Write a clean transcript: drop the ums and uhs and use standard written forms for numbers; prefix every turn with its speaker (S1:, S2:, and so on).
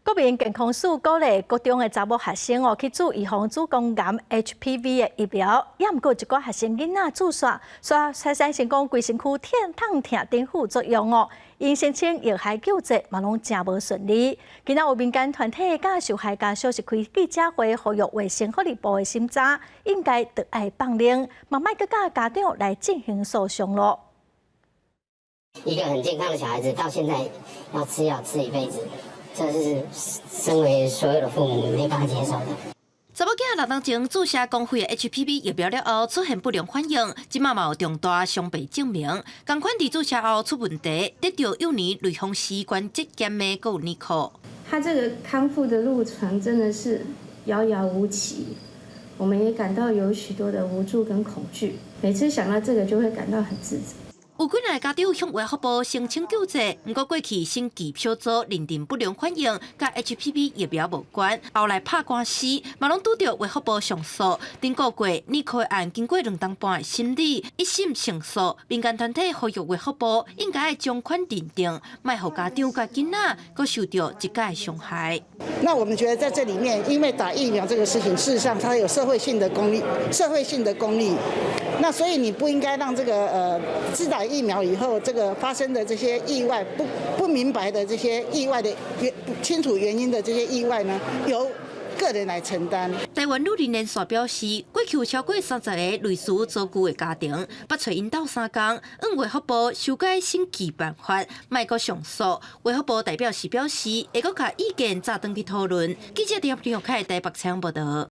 S1: 国民健康署鼓励高中的查某学生去注预防子宫癌 HPV 的疫苗，也毋过一寡学生囡仔注射产生讲规身躯痛等副作用哦。因申请药害救济嘛拢真无顺利。今仔有民间团体甲受害家属是开记者会，呼吁卫生福利部的审查应该得爱放令，嘛莫搁甲家长来进行诉讼咯。
S2: 一个很健康的小孩子，到现在要吃药吃一辈子。 这是身为所有的父母没办法接受的。
S3: 查某囝6当前注射公费的 HPV 疫苗了后出现不良反应，即马嘛有重大伤病证明。同款伫注射后出问题，得到幼年类风湿关节炎的还有尼克。
S4: 他这个康复的路程真的是遥遥无期，我们也感到有许多的无助跟恐惧。每次想到这个，就会感到很自责。
S3: 有几名家长向卫福部申请救济，不过过去审计票组认定不良反应，甲 HPV 疫苗无关，后来拍官司，嘛拢拄到卫福部上诉。顶个月，尼克案经过2当半的审理，一审胜诉。民间团体呼吁卫福部应该将款认定，莫互家长甲囡仔阁受到一家的伤害。
S5: 那我们觉得在这里面，因为打疫苗这个事情，事实上它有社会性的公益，那所以你不应该让这个自打疫苗以后，这个发生的这些意外不明白的这些意外的不清楚原因的这些意外呢，由个人来承担。
S3: 台湾女人连续表示，过去有超过30个类似遭拒的家庭，捌找因斗3工，向卫福部修改审计办法，莫阁上诉。卫福部代表是表示，会阁甲意见早登去讨论。记者陈玉凯台北采访报道。